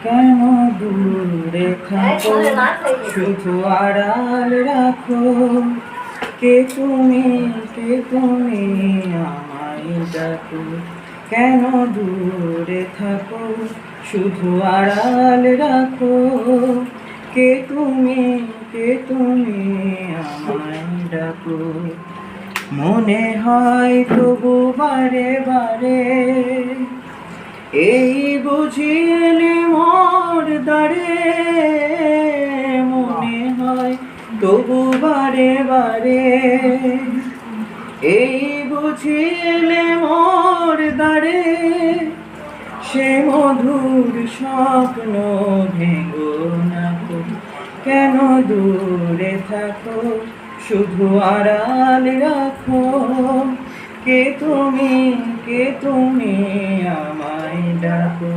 কেন দূরে থাকো, শুধু আড়াল রাখো। কে তুমি, কে তুমি আমায় ডাকো। কেন দূরে থাকো, শুধু আড়াল রাখো। কে তুমি, কে তুমি আমায় ডাকো। মনে হয় তবু বারে বারে, এই বুঝিলে মোর দ্বারে। মনে হয় তবু বারে বারে, এই বুঝিলে মোর দ্বারে। সে মধুর স্বপ্ন ভেঙো না গো। কেন দূরে থাকো, শুধু আড়াল রাখো। কে তুমি, কে তুমি আমায় ডাকো।